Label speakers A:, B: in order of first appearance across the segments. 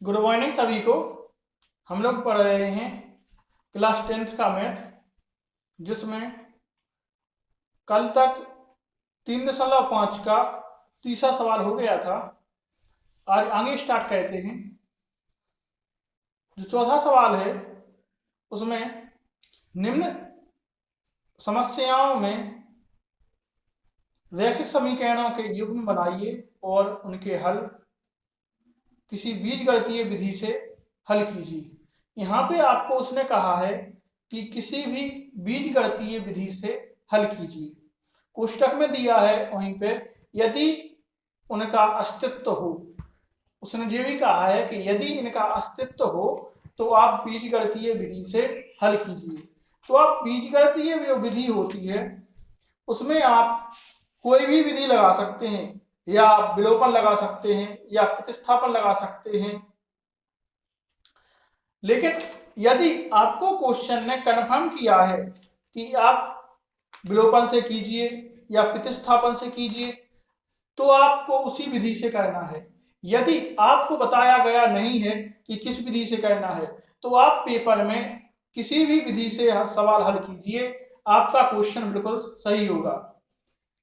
A: Good morning सभी को। हम लोग पढ़ रहे हैं क्लास 10th का मैथ, जिसमें कल तक 3.5 का तीसरा सवाल हो गया था। आज आगे स्टार्ट करते हैं। जो चौथा सवाल है उसमें निम्न समस्याओं में रैखिक समीकरणों के युग्म बनाइए और उनके हल किसी बीजगणितीय विधि से हल कीजिए। यहाँ पे आपको उसने कहा है कि किसी भी बीजगणितीय विधि से हल कीजिए। कोष्टक में दिया है वहीं पे यदि उनका अस्तित्व हो। उसने ये भी कहा है कि यदि इनका अस्तित्व हो तो आप बीजगणितीय विधि से हल कीजिए। तो आप बीजगणितीय जो विधि होती है उसमें आप कोई भी विधि लगा सकते हैं, या विलोपन लगा सकते हैं या प्रतिस्थापन लगा सकते हैं। लेकिन यदि आपको क्वेश्चन ने कन्फर्म किया है कि आप विलोपन से कीजिए या प्रतिस्थापन से कीजिए तो आपको उसी विधि से करना है। यदि आपको बताया गया नहीं है कि किस विधि से करना है तो आप पेपर में किसी भी विधि से सवाल हल कीजिए, आपका क्वेश्चन बिल्कुल सही होगा।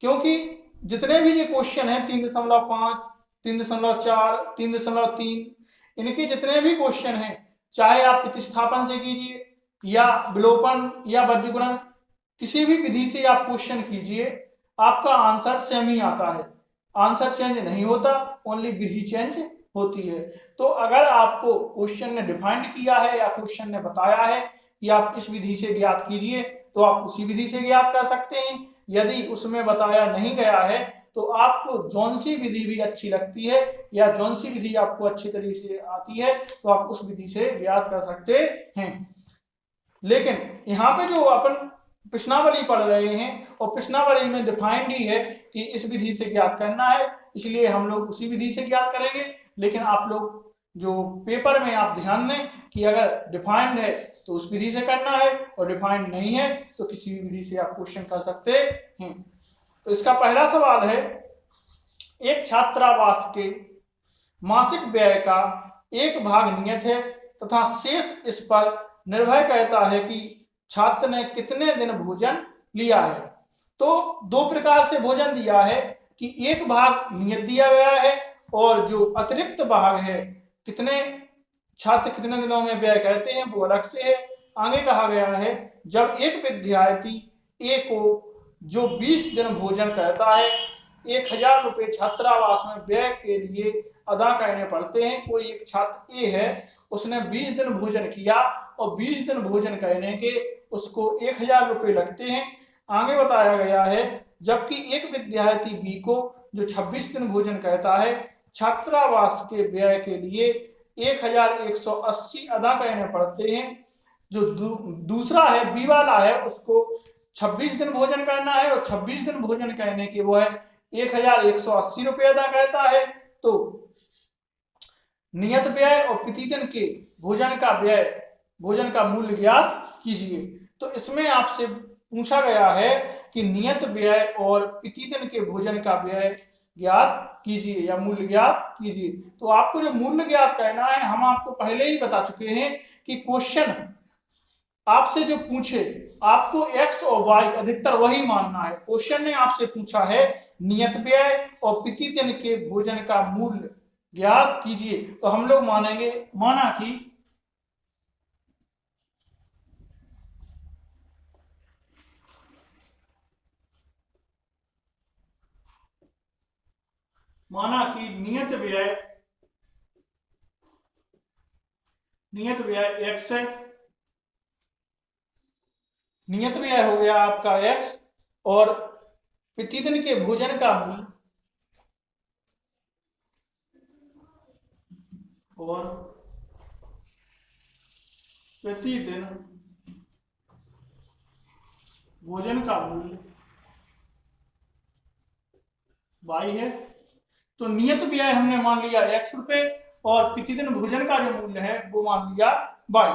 A: क्योंकि जितने भी ये क्वेश्चन है 3.5, 3.4, 3.3, इनके जितने भी क्वेश्चन हैं, चाहे आप प्रतिस्थापन से कीजिए या विलोपन या बज्रगुणन, किसी भी विधि से आप क्वेश्चन कीजिए, आपका आंसर सेम ही आता है। आंसर चेंज नहीं होता, ओनली विधि चेंज होती है। तो अगर आपको क्वेश्चन ने डिफाइंड किया है या क्वेश्चन ने बताया है कि आप इस विधि से ज्ञात कीजिए तो आप उसी विधि से ज्ञात कर सकते हैं। यदि उसमें बताया नहीं गया है तो आपको जौन सी विधि भी अच्छी लगती है या जौन सी विधि आपको अच्छी तरीके से आती है तो आप उस विधि से ज्ञात कर सकते हैं। लेकिन यहाँ पे जो अपन प्रश्नावली पढ़ रहे हैं और प्रश्नावली में डिफाइंड ही है कि इस विधि से ज्ञात करना है, इसलिए हम लोग उसी विधि से ज्ञात करेंगे। लेकिन आप लोग जो पेपर में आप ध्यान दें कि अगर डिफाइंड है तो उस विधि से करना है और डिफाइंड नहीं है तो किसी भी विधि से आप क्वेश्चन कर सकते हैं। तो इसका पहला सवाल है, एक छात्रावास के मासिक व्यय का एक भाग नियत है तथा शेष इस पर निर्भर करता है कि छात्र ने कितने दिन भोजन लिया है। तो दो प्रकार से भोजन दिया है कि एक भाग नियत दिया गया है और जो अतिरिक्त भाग है कितने छात्र कितने दिनों में व्यय करते हैं वो अलग से है। आगे कहा गया है, जब एक विद्यार्थी ए को जो 20 दिन भोजन करता है 1000 रुपये छात्रावास में व्यय के लिए अदा करने पड़ते हैं। कोई एक छात्र ए है, उसने 20 दिन भोजन किया और 20 दिन भोजन करने के उसको 1000 रुपये लगते हैं। आगे बताया गया है, जबकि एक विद्यार्थी बी को जो 26 दिन भोजन करता है छात्रावास के व्यय के लिए 1180 अदा करने पड़ते हैं। जो दूसरा है बी वाला है उसको 26 दिन भोजन करना है और 26 दिन भोजन करने के वो है 1180 रुपये अदा करता है। तो नियत व्यय और प्रतिदिन के भोजन का मूल्य ज्ञात कीजिए। तो इसमें आपसे पूछा गया है कि नियत व्यय और प्रतिदिन के भोजन का व्यय ज्ञात कीजिए या मूल्य ज्ञात कीजिए। तो आपको जो मूल्य ज्ञात करना है हम आपको पहले ही बता चुके हैं कि क्वेश्चन आपसे जो पूछे आपको x और y अधिकतर वही मानना है। क्वेश्चन ने आपसे पूछा है नियत व्यय और प्रतिदिन के भोजन का मूल्य ज्ञात कीजिए, तो हम लोग मानेंगे माना कि नियत व्यय x है। नियत व्यय हो गया आपका x और प्रतिदिन के भोजन का मूल्य और प्रतिदिन भोजन का मूल्य y है। तो नियत व्यय हमने मान लिया x रुपये और प्रतिदिन भोजन का जो मूल्य है वो मान लिया y।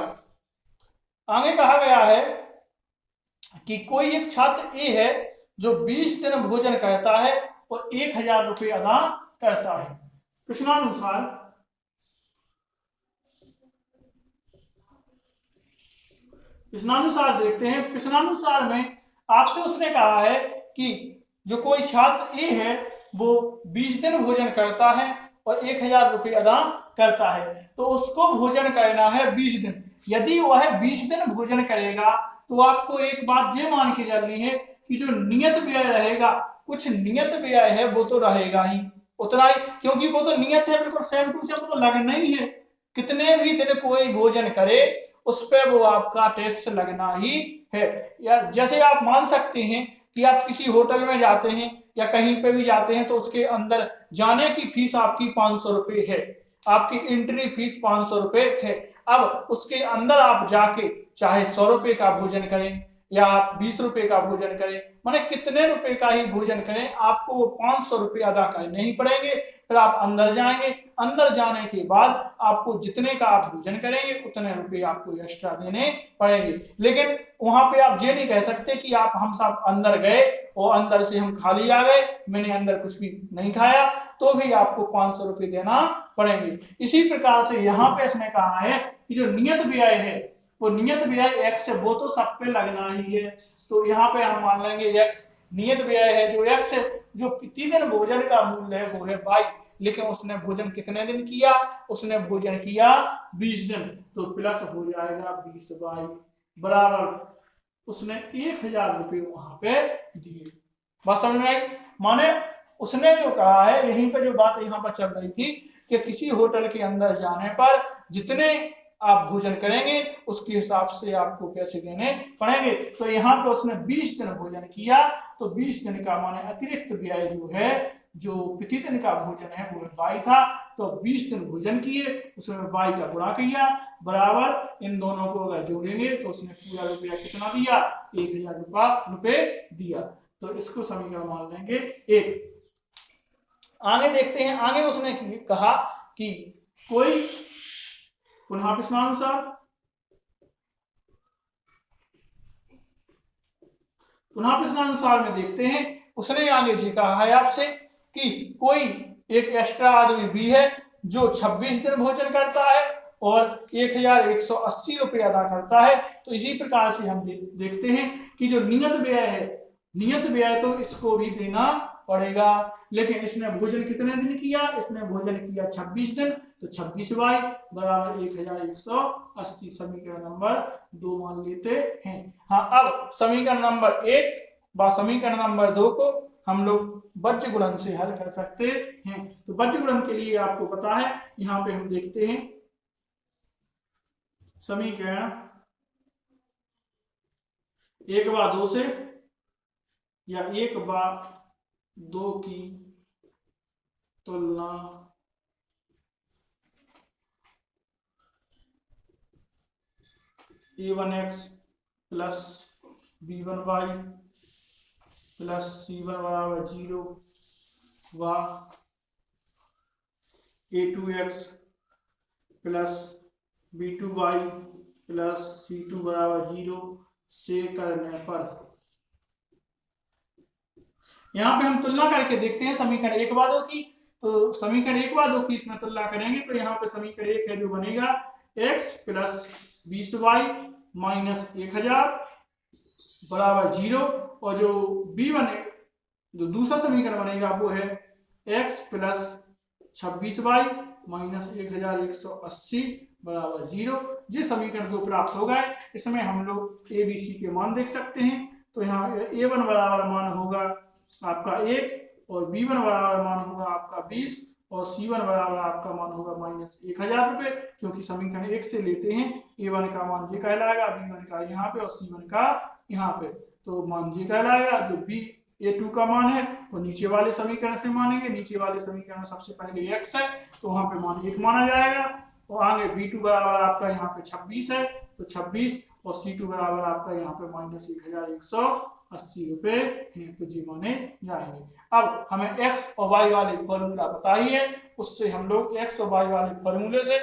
A: आगे कहा गया है कि कोई एक छात्र ए है जो 20 दिन भोजन करता है और 1000 रुपये अदा करता है। प्रश्नानुसार प्रश्नानुसार देखते हैं। प्रश्नानुसार में आपसे उसने कहा है कि जो कोई छात्र ए है वो 20 दिन भोजन करता है और 1000 रुपये अदा करता है, तो उसको भोजन करना है 20 दिन। यदि वह 20 दिन भोजन करेगा तो आपको एक बात ये मान के चलनी है कि जो नियत व्यय रहेगा, कुछ नियत व्यय है वो तो रहेगा ही उतना ही, क्योंकि वो तो नियत है, बिल्कुल सेम टू सेम तो लगना ही है। कितने भी दिन कोई भोजन करे उस पर वो आपका टैक्स लगना ही है। या जैसे आप मान सकते हैं कि आप किसी होटल में जाते हैं या कहीं पे भी जाते हैं तो उसके अंदर जाने की फीस आपकी 500 रुपये है, आपकी एंट्री फीस 500 रुपये है। अब उसके अंदर आप जाके चाहे 100 रुपये का भोजन करें या आप 20 रुपये का भोजन करें, माने कितने रुपए का ही भोजन करें, आपको वो 500 रुपये अदा करने ही पड़ेंगे। फिर आप अंदर जाएंगे, अंदर जाने के बाद आपको जितने का आप भोजन करेंगे उतने रुपए आपको एक्स्ट्रा देने पड़ेंगे। लेकिन वहां पे आप ये नहीं कह सकते कि आप हम सब अंदर गए और अंदर से हम खाली आ गए, मैंने अंदर कुछ भी नहीं खाया, तो भी आपको 500 रुपये देना पड़ेंगे। इसी प्रकार से यहाँ पे इसने कहा है कि जो नियत व्यय है वो नियत व्यय x है, वो तो सब पे लगना ही है। तो यहाँ पे हम मान लेंगे x नियत व्यय है, जो x है, जो प्रतिदिन भोजन का मूल्य है वो है y, लेकिन उसने भोजन कितने दिन किया, उसने भोजन किया 20 दिन, तो प्लस हो जाएगा 20y बराबर उसने 1000 रुपये वहां पे दिए। बात समझ में आई? माने उसने जो कहा है, यहीं पर जो बात यहाँ पर चल रही थी कि किसी होटल के अंदर जाने पर जितने आप भोजन करेंगे उसके हिसाब से आपको पैसे देने पड़ेंगे। तो यहाँ पे उसने 20 दिन भोजन किया, तो 20 दिन का माने अतिरिक्त व्यय जो है, जो प्रतिदिन का भोजन है वो y था, तो 20 दिन भोजन किए उसमें y का गुणा किया बराबर इन दोनों को अगर जोड़ेंगे तो उसने पूरा रुपया कितना दिया, 1000 रुपये दिया। तो इसको समीकरण मान लेंगे 1। आगे देखते हैं, आगे उसने कहा कि कोई पुनः प्रश्नानुसार में देखते हैं, उसने आगे ये कहा है आपसे कि कोई एक एक्स्ट्रा आदमी भी है जो 26 दिन भोजन करता है और 1180 रुपये अदा करता है। तो इसी प्रकार से हम देखते हैं कि जो नियत व्यय है, नियत व्यय तो इसको भी देना पड़ेगा, लेकिन इसने भोजन कितने दिन किया, इसने भोजन किया 26 दिन, तो 26y बराबर 1180, समीकरण नंबर 2 मान लेते हैं। हाँ, अब समीकरण नंबर 1 व समीकरण नंबर 2 को हम लोग बज्र गुणन से हल कर सकते हैं। तो बज्र गुणन के लिए आपको पता है, यहाँ पे हम देखते हैं समीकरण 1 व 2 से या 1 व 2 की तुलना a1x plus b1y plus c1 बराबर 0 व a2x plus b2y plus c2 बराबर 0 से करने पर यहाँ पे हम तुलना करके देखते हैं समीकरण 1 व 2 की। तो समीकरण 1 व 2 की इसमें तुलना करेंगे तो यहाँ पे समीकरण 1 है जो बनेगा x प्लस 20y माइनस 1000 बराबर 0, और जो b1 जो दूसरा समीकरण बनेगा वो है x प्लस 26y माइनस 1180 बराबर 0। जिस समीकरण 2 प्राप्त हो गए, इसमें हम लोग a b c के मान देख सकते हैं। तो यहाँ a1 बराबर मान होगा आपका 1 और b1 बराबर मान होगा आपका 20 और c1 बराबर आपका मान होगा माइनस 1000 रुपये, क्योंकि समीकरण 1 से लेते हैं। a1 का मान जी कहलाएगा, b1 का यहाँ पे और c1 का यहाँ पे, तो मान जी कहलाएगा। जो a2 का मान है वो नीचे वाले समीकरण से मानेंगे, नीचे वाले समीकरण में सबसे पहले x है तो वहाँ पे मान 1 माना जाएगा, और आगे b2 बराबर आपका यहाँ पे 26 है तो 26 और c2 बराबर आपका यहाँ पे माइनस 1180 रुपये है, तो जी माने जाएंगे। अब हमें x और y वाले फॉर्मूला पता ही है, उससे हम लोग x और y वाले फॉर्मूले से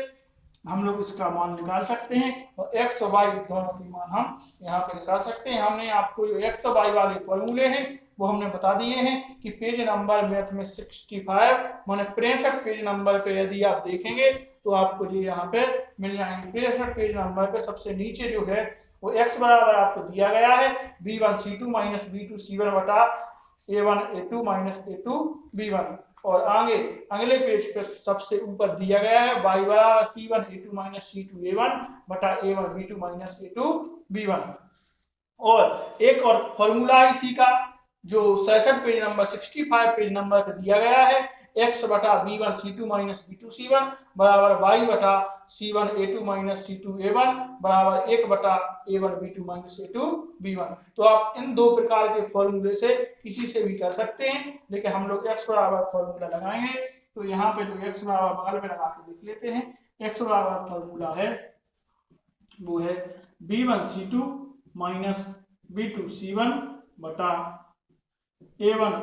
A: हम लोग इसका मान निकाल सकते हैं, और x और y दोनों की मान हम यहाँ पे निकाल सकते हैं। हमने आपको जो x और y वाले फॉर्मूले हैं वो हमने बता दिए हैं कि पेज नंबर मैथ में 65 माने 63 पेज नंबर पे यदि आप देखेंगे तो आपको जी यहाँ पे मिल जाएंगे। 63 पेज नंबर पे सबसे नीचे जो है वो x बराबर आपको दिया गया है b1c2 माइनस b2c1 बटा a1a2 माइनस a2b1, और आगे अगले पेज पे सबसे ऊपर दिया गया है y बराबर c1a2 माइनस c2a1 बटा a1b2 माइनस a2b1। और एक और फॉर्मूला है इसी का जो 66 पेज नंबर 65 पेज नंबर पर दिया गया है, x बटा b1c2 माइनस b2c1 बराबर y बटा c1a2 माइनस c2a1 बराबर 1 बटा a1b2 माइनस a2b1। तो आप इन दो प्रकार के फॉर्मूले से किसी से भी कर सकते हैं, लेकिन हम लोग x बराबर फॉर्मूला लगाएंगे। तो यहाँ पे जो x बराबर बगल में लगा के देख लेते हैं। x बराबर फॉर्मूला है वो है b1c2 माइनस b2c1 बटा a1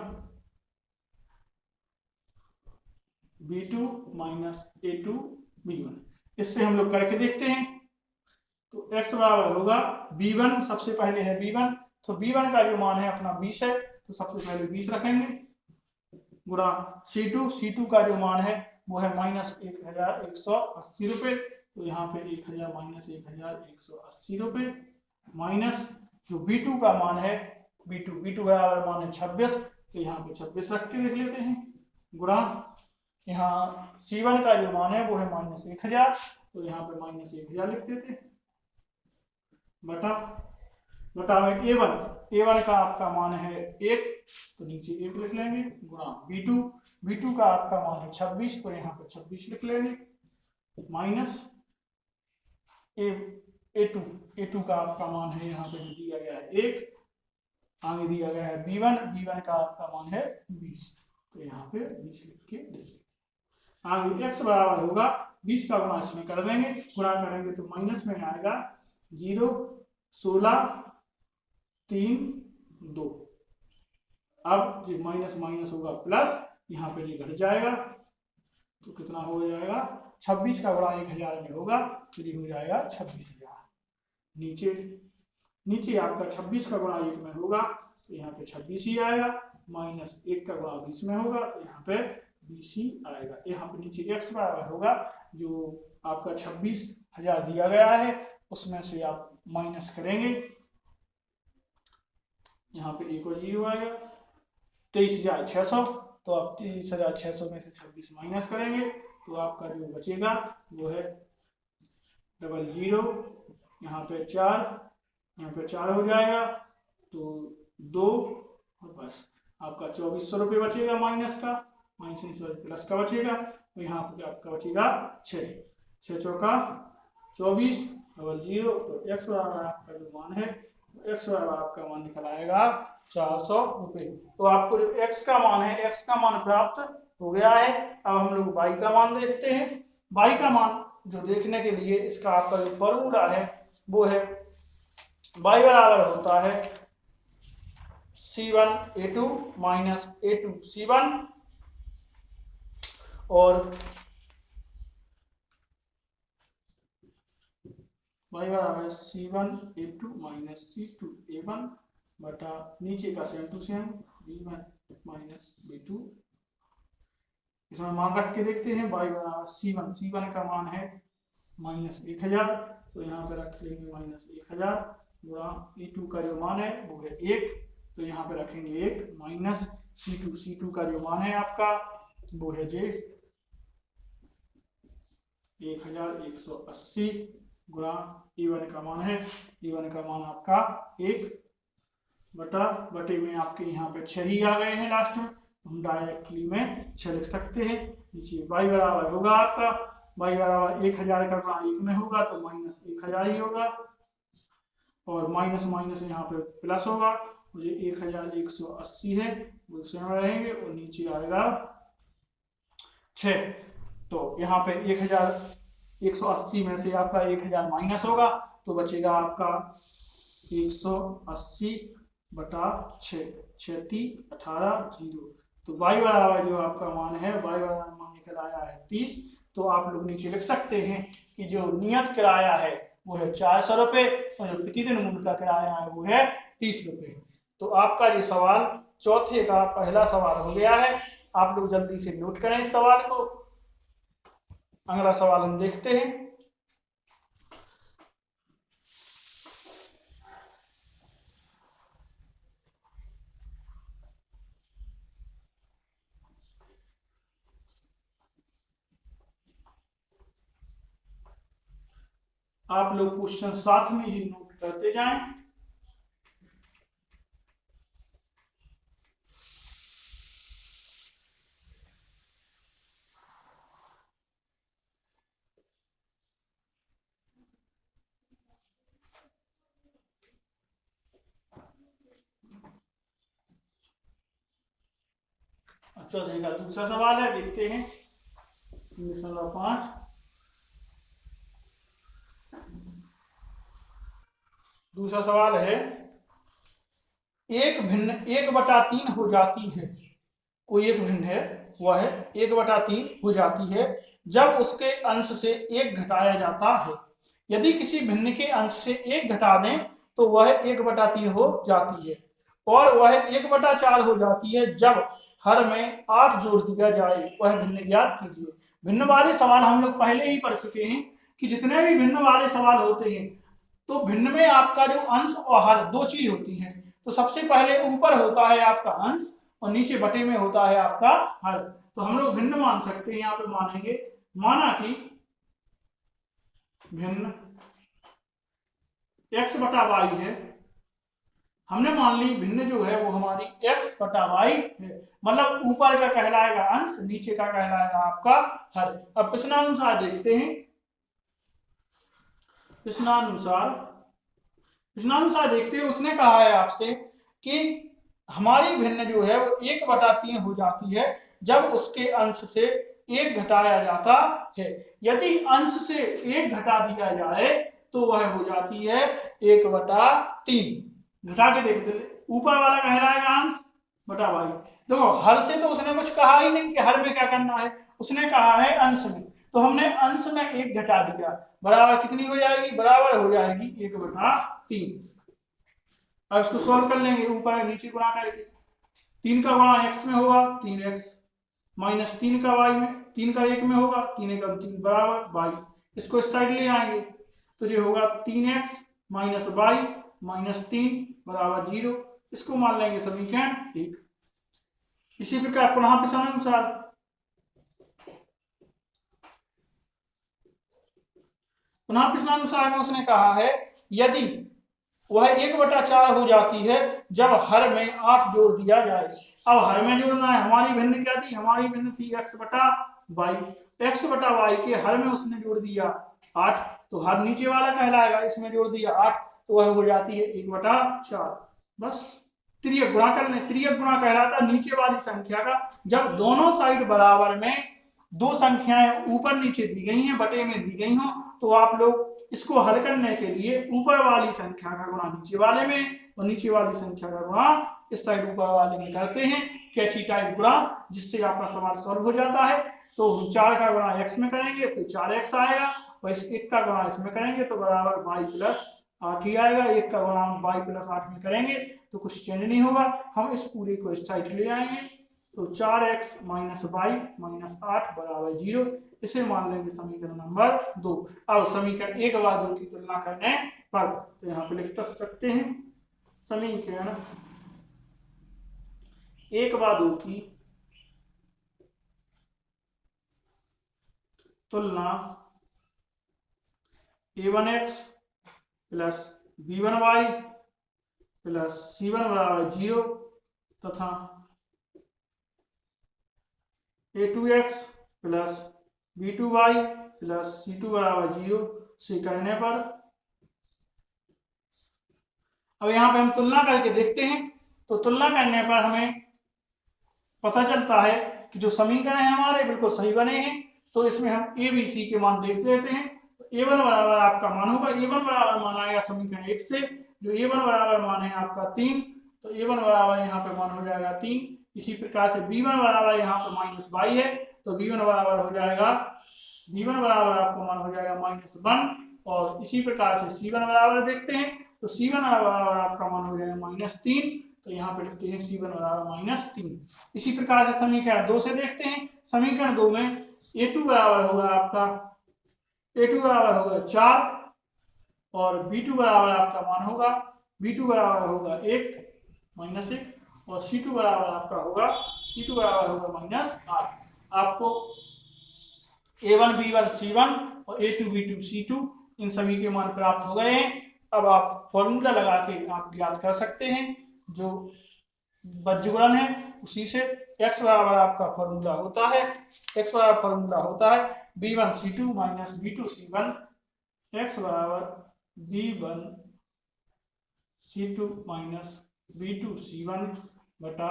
A: b2 माइनस a2b1। इससे हम लोग करके देखते हैं। तो x बराबर होगा b1, सबसे पहले है b1, तो b1 का जो मान है अपना 20 है, तो सबसे पहले 20 रखेंगे, गुणा c2 का जो मान है वो है माइनस 1180 रुपये, तो यहाँ पे 1000 माइनस 1180 रुपये, माइनस जो b2 का मान है b2 बराबर मान है 26, तो यहाँ पे 26 रख के देख लेते हैं, गुणा यहाँ c1 का जो मान है वो है माइनस 1000, तो यहाँ पे माइनस 1000 लिख देते हैं, बटा में a1 का आपका मान है 1, तो नीचे 1 लिख लेंगे, गुणा b2 का आपका मान है 26, तो यहाँ पे 26 लिख लेंगे, माइनस a2 का आपका मान है यहाँ पे दिया गया है 1, आगे दिया गया है b1 का आपका मान है 20, तो यहाँ पे 20 लिख के देखिए। आगे x बराबर होगा 20 का गुणा इसमें कर देंगे, गुणा करेंगे तो माइनस में आएगा 0, 16, 3, 2। अब जो माइनस माइनस होगा प्लस, यहाँ पे ये घट जाएगा, तो कितना हो जाएगा 26 का गुणा 1000 में होगा, तो ये हो जाएगा 26,000। नीचे आपका 26 का गुणा 1 में होगा, तो यहाँ पे 26 ही आएगा, माइनस 1 का गुणा 20 में होगा, तो यहाँ पे 20 ही आएगा। यहाँ पे नीचे x बराबर होगा जो आपका 26,000 दिया गया है, उसमें से आप माइनस करेंगे, यहाँ पे एक और 0 आएगा, 23,600, तो आप 23,600 में से 26 माइनस करेंगे, तो आपका जो बचेगा वो है 00, यहाँ पे 4, यहाँ पे 4 हो जाएगा, तो 2, और बस आपका 2400 रुपये बचेगा माइनस का, माइनस प्लस का बचेगा, तो यहाँ पे आपका बचेगा 6 चौका 24, 00, तो x बराबर आपका जो मान है, x बराबर आपका मान निकल आएगा 400 रुपये। तो आपको जो x का मान है, x का मान प्राप्त हो गया है। अब हम लोग y का मान देखते हैं। y का मान जो देखने के लिए इसका आपका जो फॉर्मूला है वो है y बराबर होता है c1a2 माइनस a2c1, और y बराबर c1a2 माइनस c2a1 बटा नीचे का same to same b1 minus b2। इसमें मान रख के देखते हैं। y बराबर c1 का मान है माइनस 1000, तो यहाँ पे रख लेंगे माइनस 1000, गुणा e2 का जो मान है वो है 1, तो यहाँ पे रखेंगे 1, माइनस c2 का जो मान है आपका वो है 1180, गुणा e1 का मान है, e1 का मान आपका 1 बटे में आपके यहाँ पे 6 ही आ गए हैं लास्ट में, हम डायरेक्टली में 6 लिख सकते हैं। नीचे y बराबर होगा आपका, y बराबर 1000 का गुणा 1 में होगा तो माइनस 1000 ही होगा, और माइनस माइनस यहाँ पे प्लस होगा, मुझे 1180 है वो सेम रहेंगे, और नीचे आएगा 6, तो यहाँ पे 1180 में से आपका 1000 माइनस होगा, तो बचेगा आपका 180 बटा 6, 18 0। तो y बराबर जो आपका मान है, y बराबर मान निकल आया है 30। तो आप लोग नीचे लिख सकते हैं कि जो नियत किराया है वो है 400 रुपये, और जो प्रतिदिन मूल्य का किराया है वो है 30 रुपये। तो आपका ये सवाल चौथे का पहला सवाल हो गया है। आप लोग जल्दी से नोट करें इस सवाल को। अगला सवाल हम देखते हैं। आप लोग क्वेश्चन साथ में ही नोट करते जाएं। चौथे का दूसरा सवाल है, देखते हैं 3.5। दूसरा सवाल है, एक भिन्न 1/3 हो जाती है। कोई एक भिन्न है, वह 1/3 हो जाती है जब उसके अंश से 1 घटाया जाता है। यदि किसी भिन्न के अंश से 1 घटा दें तो वह 1/3 हो जाती है, और वह 1/4 हो जाती है जब हर में 8 जोड़ दिया जाए। वह भिन्न ज्ञात कीजिए। भिन्न वाले सवाल हम लोग पहले ही पढ़ चुके हैं कि जितने भी भिन्न वाले सवाल होते हैं तो भिन्न में आपका जो अंश और हर दो चीज होती है। तो सबसे पहले ऊपर होता है आपका अंश और नीचे बटे में होता है आपका हर। तो हम लोग भिन्न मान सकते हैं, यहाँ पे मानेंगे, माना कि भिन्न x/y है। हमने मान ली भिन्न जो है वो हमारी x/y है, मतलब ऊपर का कहलाएगा अंश, नीचे का कहलाएगा आपका हर। अब प्रश्नानुसार देखते हैं। प्रश्नानुसार देखते हैं, उसने कहा है आपसे कि हमारी भिन्न जो है वो 1/3 हो जाती है जब उसके अंश से 1 घटाया जाता है। यदि अंश से 1 घटा दिया जाए तो वह हो जाती है 1/3। घटा के देखते, ऊपर वाला कहलाएगा अंश बटा वाई। देखो हर से तो उसने कुछ कहा ही नहीं कि हर में क्या करना है, उसने कहा है अंश में। तो हमने अंश में 1 घटा दिया, बराबर कितनी हो जाएगी, बराबर हो जाएगी 1/3। अब इसको सॉल्व कर लेंगे, ऊपर नीचे गुणा करके। 3 का गुणा x में होगा 3x, माइनस 3 का y में, 3 का 1 में होगा 3 × 3 बराबर y। इसको इस साइड ले आएंगे तो ये होगा 3x माइनस y माइनस 3 बराबर 0। इसको मान लेंगे समीकरण 1। इसी प्रकार पुनः प्रश्नानुसार में उसने कहा है यदि वह 1/4 हो जाती है जब हर में 8 जोड़ दिया जाए। अब हर में जोड़ना है, हमारी भिन्न क्या थी, हमारी भिन्न थी x/y। x/y के हर में उसने जोड़ दिया 8, तो हर नीचे वाला कहलाएगा, इसमें जोड़ दिया 8 तो वह हो जाती है 1/4। बस तिर्यक गुणा कर लें। तिर्यक गुणा कहलाता है नीचे वाली संख्या का जब दोनों साइड बराबर में दो संख्याएं ऊपर नीचे दी गई हैं, बटे में दी गई हो, तो आप लोग इसको हल करने के लिए ऊपर वाली संख्या का गुणा नीचे वाले में और नीचे वाली संख्या का गुणा इस साइड ऊपर वाले में करते हैं, कैची टाइप गुणा, जिससे आपका सवाल सॉल्व हो जाता है। तो 4 का गुणा x में करेंगे तो 4x आएगा, और इस 1 का गुणा इसमें करेंगे तो बराबर y + 8 ही आएगा। 1 का गुणा y + 8 में करेंगे तो कुछ चेंज नहीं होगा। हम इस पूरे को इस साइड ले आएंगे तो 4x - y - 8 बराबर 0। इसे मान लेंगे समीकरण नंबर 2। अब समीकरण 1 व 2 की तुलना करने पर तो यहाँ पे लिख सकते हैं समीकरण 1 व 2 की तुलना a1x + b1y + c1 बराबर 0 तथा a2x + b2y + c2 बराबर 0 से करने पर, अब यहाँ पे हम तुलना करके देखते हैं। तो तुलना करने पर हमें पता चलता है कि जो समीकरण है हमारे बिल्कुल सही बने हैं। तो इसमें हम a b c के मान देख लेते हैं। तो a1 बराबर आपका मान होगा, a1 बराबर मान आएगा समीकरण 1 से, जो a1 बराबर मान है आपका 3, तो a1 बराबर यहाँ पे मान हो जाएगा 3। इसी प्रकार से b1 बराबर यहाँ पे -y है, तो b1 बराबर हो जाएगा, b1 बराबर आपको मान हो जाएगा -1। और इसी प्रकार से c1 बराबर देखते हैं तो c1 बराबर आपका मान हो जाएगा -3, तो यहाँ पे लिखते हैं c1 बराबर -3। इसी प्रकार से समीकरण 2 से देखते हैं। समीकरण 2 में a2 बराबर होगा आपका, a2 बराबर होगा 4 और b2 बराबर आपका मान होगा, b2 बराबर होगा 1 और c2 बराबर आपका होगा, c2 बराबर होगा -8। आपको a1 b1 c1 और a2 b2 c2 इन सभी के मान प्राप्त हो गए हैं। अब आप फॉर्मूला लगा के आप ज्ञात कर सकते हैं, जो बज्रगुणन है उसी से। x बराबर आपका फॉर्मूला होता है, x बराबर फॉर्मूला होता है b1c2 माइनस b2c1। x बराबर b1c2 माइनस b2c1 बटा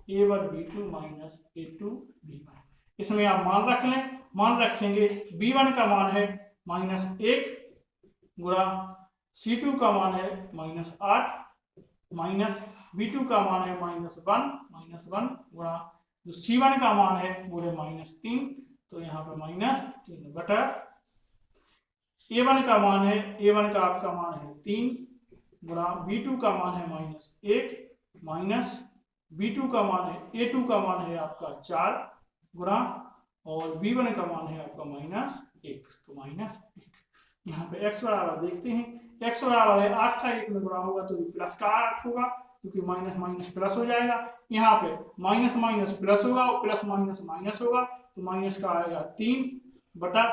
A: a1 b2 minus a2 b1। इसमें आप मान रख लें, मान रखेंगे b1 का मान है -1 गुणा c2 का मान है -8 माइनस b2 का मान है -1 गुणा जो c1 का मान है वो है -3, तो यहाँ पे -3 बटा a1 का मान है, a1 का आपका मान है 3 गुणा b2 का मान है -1 माइनस b2 का मान है, a2 का मान है आपका 4 गुणा और b1 का मान है आपका -1, तो -1। यहाँ पे x बराबर देखते हैं, x बराबर है 8 का 1 में गुणा होगा तो ये प्लस का 8 होगा, क्योंकि माइनस माइनस प्लस हो जाएगा। यहाँ पे माइनस माइनस प्लस होगा और प्लस माइनस माइनस होगा, तो माइनस का आएगा 3 बटा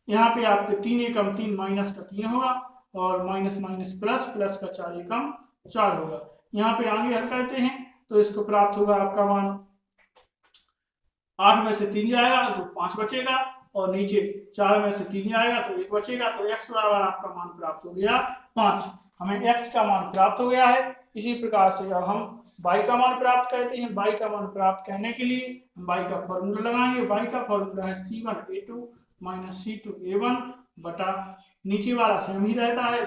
A: यहाँ पे आपके 3 एकम 3 माइनस का 3 होगा और माइनस माइनस प्लस, प्लस का 4 एकम 4 होगा। यहाँ पे आगे हल करते हैं तो इसको प्राप्त होगा आपका मान 8 में से 3 जाएगा तो 5 बचेगा और नीचे 4 में से 3 जाएगा तो 1 बचेगा, तो x बराबर आपका मान प्राप्त हो गया 5। हमें x का मान प्राप्त हो गया है। इसी प्रकार से अब हम y का मान प्राप्त करते हैं। y का मान प्राप्त करने के लिए हम y का फॉर्मूला लगाएंगे। y का फॉर्मूला है c1a2 माइनस c2a1 बटा नीचे वाला सेम ही रहता है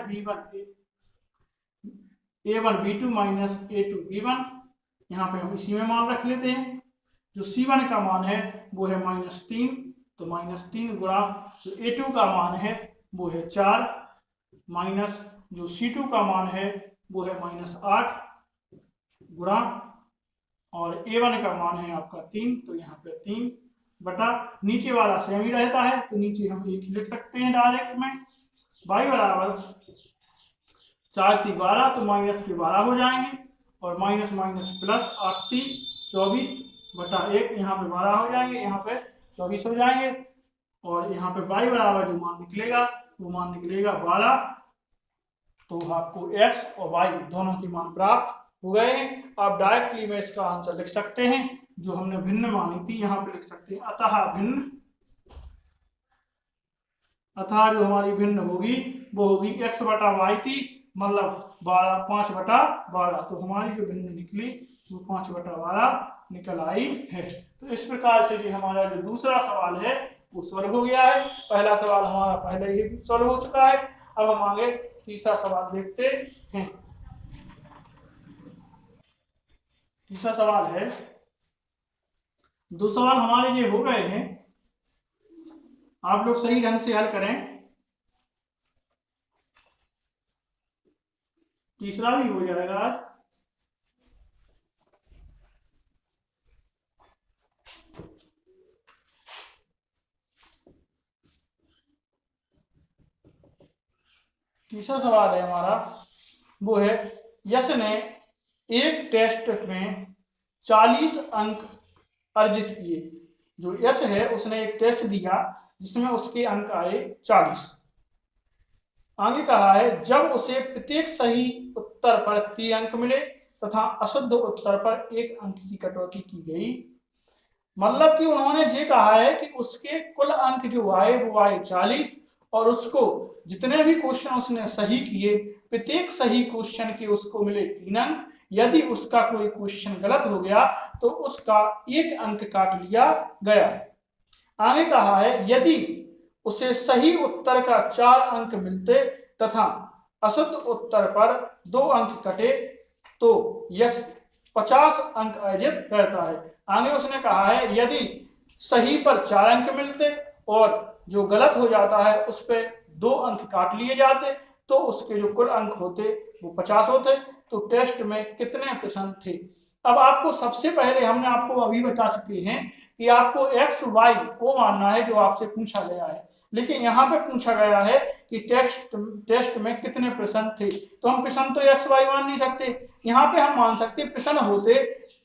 A: a1 b2 minus a2 b1। यहाँ पे हम इसी में मान रख लेते हैं। जो c1 का मान है वो है -3, तो -3 गुणा जो a2 का मान है वो है 4 माइनस जो c2 का मान है वो है -8 गुणा और a1 का मान है आपका 3, तो यहाँ पे 3 बटा नीचे वाला सेम ही रहता है तो नीचे हम 1 लिख सकते हैं डायरेक्ट में। y बराबर 4 × 12 तो माइनस के 12 हो जाएंगे और माइनस माइनस प्लस 8 × 3 24 बटा 1, यहाँ पे 12 हो जाएंगे, यहाँ पे 24 हो जाएंगे और यहाँ पे y बराबर जो मान निकलेगा वो मान निकलेगा 12। तो आपको x और y दोनों के मान प्राप्त हो गए हैं। आप डायरेक्टली में इसका आंसर लिख सकते हैं, जो हमने भिन्न मानी थी यहाँ पे लिख सकते हैं अतः भिन्न। अतः जो हमारी भिन्न होगी वो होगी x बटा y थी, मतलब 5 बटा 12, तो हमारी जो भिन्न निकली वो 5 बटा 12 निकल आई है। तो इस प्रकार से जो हमारा जो दूसरा सवाल है वो सॉल्व हो गया है। पहला सवाल हमारा पहले ही सॉल्व हो चुका है। अब हम आगे तीसरा सवाल देखते हैं। तीसरा सवाल है, 2 सवाल हमारे ये हो गए हैं, आप लोग सही ढंग से हल करें। तीसरा भी हो जाएगा आज। तीसरा सवाल है हमारा, वो है यश ने एक टेस्ट में 40 अंक अर्जित किए। जो यश है उसने एक टेस्ट दिया जिसमें उसके अंक आए 40। आगे कहा है जब उसे प्रत्येक सही उत्तर पर 3 अंक मिले तथा अशुद्ध उत्तर पर 1 अंक की कटौती की गई। मतलब कि उन्होंने ये कहा है कि उसके कुल अंक जो आए वो आए 40 और उसको जितने भी क्वेश्चन उसने सही किए प्रत्येक सही क्वेश्चन के उसको मिले 3 अंक। यदि उसका कोई क्वेश्चन गलत हो गया तो उसका 1 अंक काट लिया गया। आगे कहा है यदि उसे सही उत्तर का 4 अंक मिलते तथा अशुद्ध उत्तर पर 2 अंक कटे तो यश 50 अंक अर्जित करता है। आगे उसने कहा है यदि सही पर 4 अंक मिलते और जो गलत हो जाता है उस पे 2 अंक काट लिए जाते तो उसके जो कुल अंक होते वो 50 होते। तो टेस्ट में कितने प्रश्न थे? अब आपको सबसे पहले हमने आपको अभी बता चुके हैं कि आपको x y को मानना है जो आपसे पूछा गया है, लेकिन यहाँ पे पूछा गया है कि टेस्ट में कितने प्रश्न थे। तो हम प्रश्न तो x y मान नहीं सकते, यहाँ पे हम मान सकते प्रश्न होते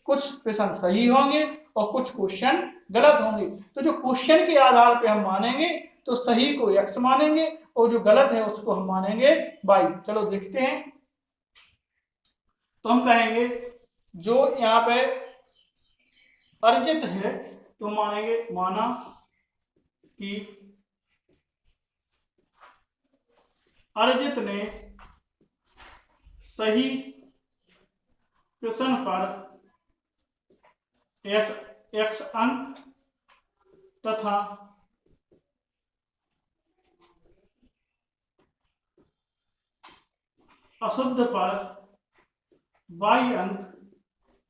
A: कुछ प्रश्न सही होंगे और कुछ क्वेश्चन गलत होंगे। तो जो क्वेश्चन के आधार पे हम मानेंगे तो सही को x मानेंगे और जो गलत है उसको हम मानेंगे बाई। चलो देखते हैं। तो हम कहेंगे जो यहाँ पे अर्जित है तो मानेंगे माना कि अर्जित ने सही प्रश्न पर x अंक तथा अशुद्ध पर y अंक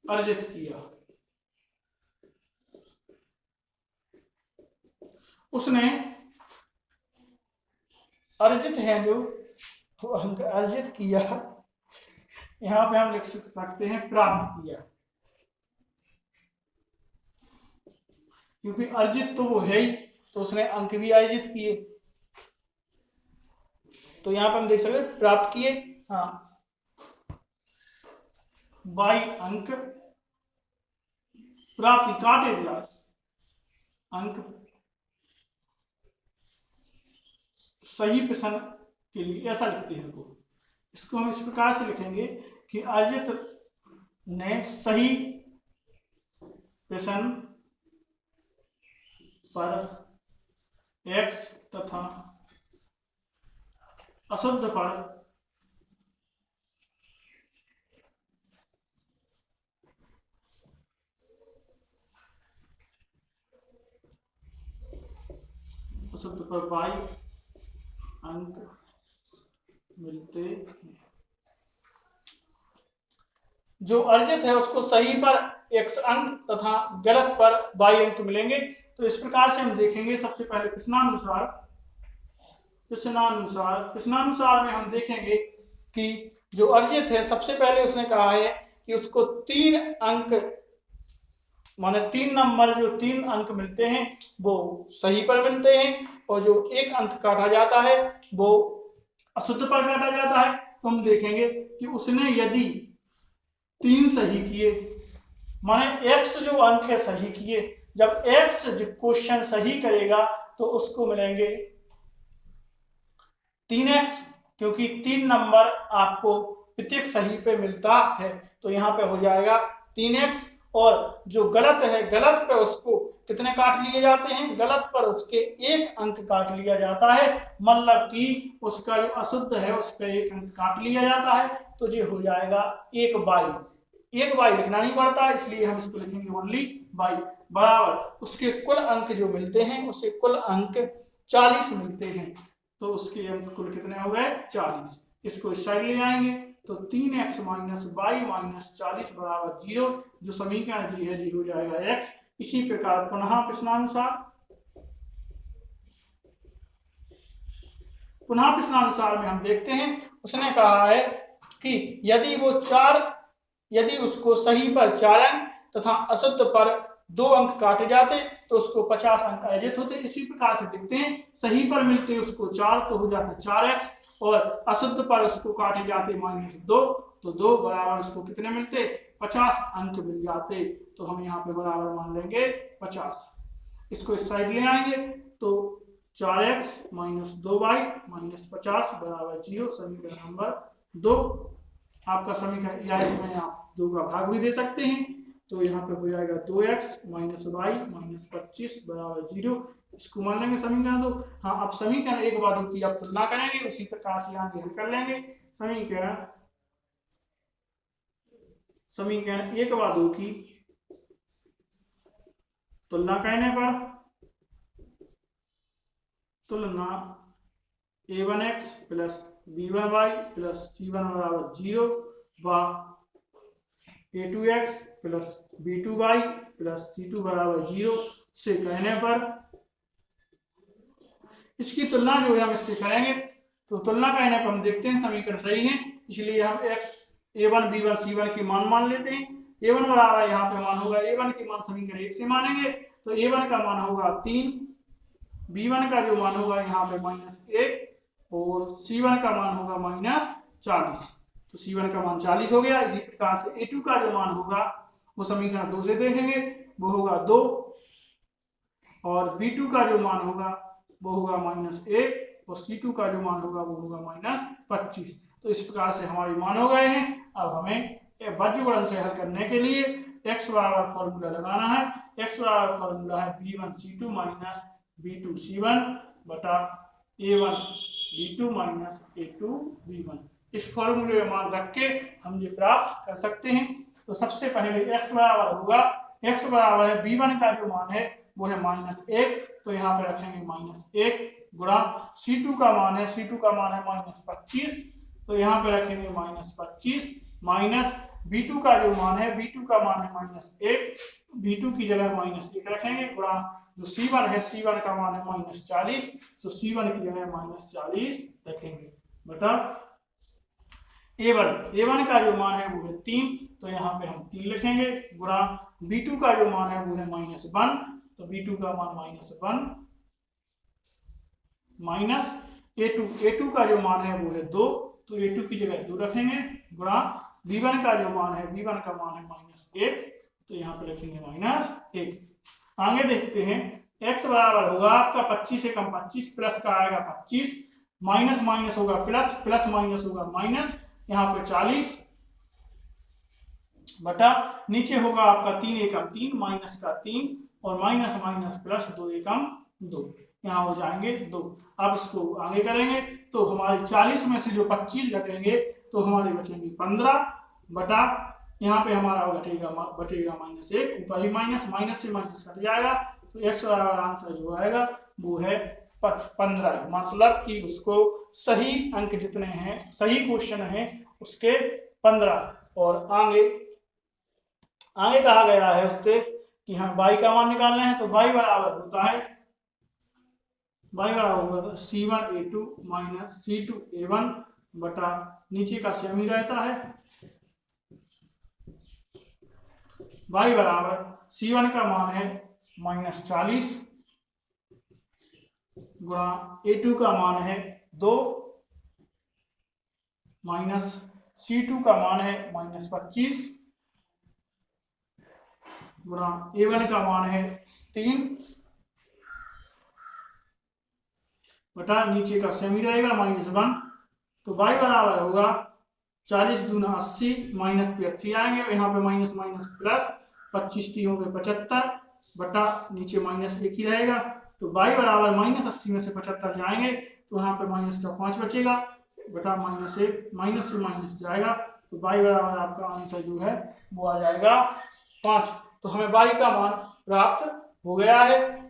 A: अर्जित किया। उसने अर्जित है जो अंक अर्जित किया, यहाँ पे हम लिख सकते हैं प्राप्त किया, क्योंकि अर्जित तो वो है ही, तो उसने अंक भी अर्जित किए। तो यहाँ पे हम देख सकते हैं प्राप्त किए, हाँ, बाई अंक प्राप्ति काटे दिया अंक सही प्रश्न के लिए, ऐसा लिखते हैं। इसको हम इस प्रकार से लिखेंगे कि अर्जित ने सही प्रश्न पर x तथा अशुद्ध पर y अंक मिलते हैं। जो अर्जित है उसको सही पर x अंक तथा गलत पर y अंक मिलेंगे। तो इस प्रकार से हम देखेंगे। सबसे पहले प्रश्नानुसार में हम देखेंगे कि जो अर्जित है सबसे पहले उसने कहा है कि उसको 3 अंक माने 3 नंबर जो 3 अंक मिलते हैं वो सही पर मिलते हैं, और जो 1 अंक काटा जाता है वो अशुद्ध पर काटा जाता है। तो हम देखेंगे कि उसने यदि 3 सही किए, माने x जो अंक है सही किए, जब x जो क्वेश्चन सही करेगा तो उसको मिलेंगे 3x, क्योंकि 3 नंबर आपको प्रत्येक सही पे मिलता है। तो यहाँ पे हो जाएगा 3x। और जो गलत है, गलत पे उसको कितने काट लिए जाते हैं, गलत पर उसके 1 अंक काट लिया जाता है, मतलब कि उसका जो अशुद्ध है उस पर 1 अंक काट लिया जाता है। तो ये हो जाएगा 1y लिखना नहीं पड़ता, इसलिए हम इसको लिखेंगे ओनली y बराबर उसके कुल अंक जो मिलते हैं, उसे कुल अंक 40 मिलते हैं। तो उसके अंक कुल कितने हो गए 40। इसको इस साइड ले आएंगे तो 3x माइनस y माइनस 40 बराबर 0। जो समीकरण जी है जी हो जाएगा x। इसी प्रकार पुनः प्रश्नानुसार में हम देखते हैं। उसने कहा है कि यदि उसको सही पर 4 अंक तथा अशुद्ध पर 2 अंक काटे जाते तो उसको 50 अंक अर्जित होते। इसी प्रकार से देखते हैं, सही पर मिलते उसको 4 तो हो जाता 4x, और अशुद्ध पर उसको काटे जाते -2 तो 2 बराबर उसको कितने मिलते 50 अंक मिल जाते। तो हम यहाँ पे बराबर मान लेंगे 50। इसको इस साइड ले आएंगे तो 4x माइनस 2y माइनस 50 बराबर 0। समीकरण नंबर 2 आपका समीकरण, या इसमें आप 2 का भाग भी दे सकते हैं। तो यहाँ पे हो जाएगा 2x माइनस y माइनस 25 बराबर 0। इसको मान लेंगे समीकरण 2। हाँ, अब समीकरण 1 बाद की आप तुलना करेंगे, उसी प्रकार से यहाँ हल कर लेंगे। समीकरण 1 बाद की तुलना करने पर तुलना a1x plus b1y plus c1 बराबर 0 व a2x plus b2y plus c2 बराबर 0 से कहने पर इसकी तुलना जो है हम इससे करेंगे। तो तुलना करने पर हम देखते हैं समीकरण सही है, इसलिए हम x a1 b1 c1 की मान लेते हैं। a1 बराबर यहाँ पे मान होगा, a1 की मान समीकरण 1 से मानेंगे तो a1 का मान होगा 3, b1 का जो मान होगा यहाँ पे -1 और c1 का मान होगा -40। तो c1 का मान 40 हो गया। इसी प्रकार से a2 का जो मान होगा वो समीकरण 2 से देखेंगे, वो होगा 2, और b2 का जो मान होगा वो होगा -1 और C2 का जो मान होगा वो होगा -25। तो इस प्रकार से हमारे मान हो गए हैं। अब हमें बज्रगुणन से हल करने के लिए x बराबर फॉर्मूला लगाना है। x बराबर फॉर्मूला है b1c2 माइनस b2c1 बटा a1 b2 minus a2 b1। इस फॉर्मूले में मान रख के हम ये प्राप्त कर सकते हैं। तो सबसे पहले x बराबर होगा, x बराबर है b1 का जो मान है वो है -1, तो यहाँ पे रखेंगे -1 गुणा C2 का मान है, C2 का मान है -25, तो यहाँ पे रखेंगे -25 माइनस B2 का जो मान है, B2 का मान है -1, B2 की जगह -1 रखेंगे गुणा जो C1 है, C1 का मान है -40, तो C1 की जगह -40 रखेंगे बटा A1 का जो मान है वो है 3, तो यहाँ पे हम 3 लिखेंगे गुणा B2 का जो मान है वो है -1, तो B2 का मान -1 माइनस A2 का जो मान है वो है 2, तो A2 की जगह 2 रखेंगे गुणा B1 का जो मान है, B1 का मान है -1, तो यहाँ पे रखेंगे -1। आगे देखते हैं, x बराबर होगा आपका 25 से कम 25, प्लस का आएगा 25, माइनस माइनस होगा प्लस, प्लस माइनस होगा माइनस, यहाँ पे 40 बटा नीचे होगा आपका 3 एकम 3 माइनस का 3 और माइनस माइनस प्लस 2 एकम 2, यहाँ हो जाएंगे 2। अब इसको आगे करेंगे तो हमारे 40 में से जो 25 घटेंगे तो हमारे बचेंगे 15 बटा यहाँ पे हमारा बटेगा -1, ऊपर ही माइनस से माइनस कट जाएगा, तो x बराबर आंसर जो आएगा वो है 15। मतलब कि उसको सही अंक जितने हैं, सही क्वेश्चन है उसके 15। और आगे कहा गया है उससे कि हाँ y का मान निकालना है, तो y बराबर होता है C1a2 माइनस C2a1 बटा नीचे का सेम ही रहता है, y बराबर C1 का मान है -40 गुणा A2 का मान है 2 माइनस C2 का मान है -25 गुणा A1 का मान है 3 बटा नीचे का सेमी रहेगा -1, तो y बराबर होगा 40 दूना 80 माइनस के 80 आएंगे, यहाँ पे माइनस माइनस प्लस 25 टी होंगे 75 बटा नीचे -1 ही रहेगा, तो y बराबर -80 में से 75 जाएंगे तो यहाँ पे माइनस का 5 बचेगा बटा -1 माइनस से माइनस जाएगा, तो y बराबर आपका आंसर जो है वो आ जाएगा 5। तो हमें y का मान प्राप्त हो गया है।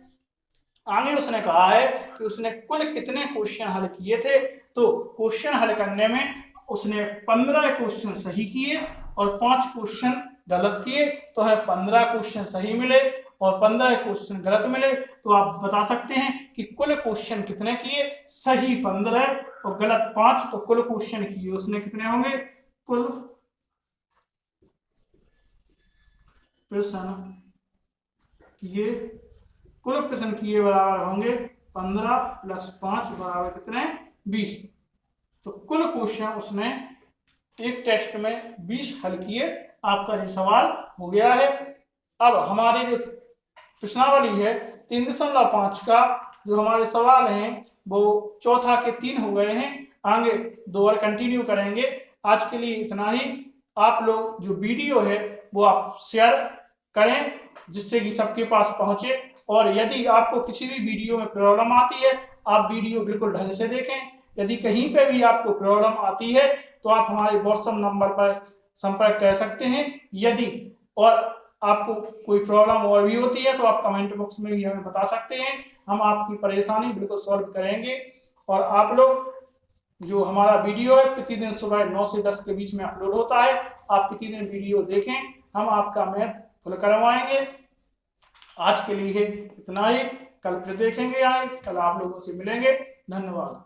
A: आगे उसने कहा है कि उसने कुल कितने क्वेश्चन हल किए थे, तो क्वेश्चन हल करने में उसने 15 क्वेश्चन सही किए और 5 क्वेश्चन गलत किए, तो है 15 क्वेश्चन सही मिले और 15 क्वेश्चन गलत मिले। तो आप बता सकते हैं कि कुल क्वेश्चन कितने किए, सही 15 और गलत 5, तो कुल क्वेश्चन किए उसने कितने होंगे, कुल प्रश्न किए बराबर होंगे 15 प्लस 5 बराबर कितने 20। तो कुल क्वेश्चन उसने एक टेस्ट में 20 हल किए। आपका ये सवाल हो गया है। अब हमारी जो प्रश्नावली है 3.5 का जो हमारे सवाल हैं वो चौथा के 3 हो गए हैं। आगे 2 और कंटिन्यू करेंगे। आज के लिए इतना ही। आप लोग जो वीडियो है वो आप शेयर करें जिससे कि सबके पास पहुंचे, और यदि आपको किसी भी वीडियो में प्रॉब्लम आती है आप वीडियो बिल्कुल ढंग से देखें। यदि कहीं पे भी आपको प्रॉब्लम आती है तो आप हमारे व्हाट्सएप नंबर पर संपर्क कर सकते हैं। यदि और आपको कोई प्रॉब्लम और भी होती है तो आप कमेंट बॉक्स में भी हमें बता सकते हैं, हम आपकी परेशानी बिल्कुल सॉल्व करेंगे। और आप लोग जो हमारा वीडियो है प्रतिदिन सुबह 9 से 10 के बीच में अपलोड होता है, आप प्रतिदिन वीडियो देखें, हम आपका मैथ फुल करवाएंगे। आज के लिए इतना ही, कल फिर देखेंगे, कल आप लोगों से मिलेंगे। धन्यवाद।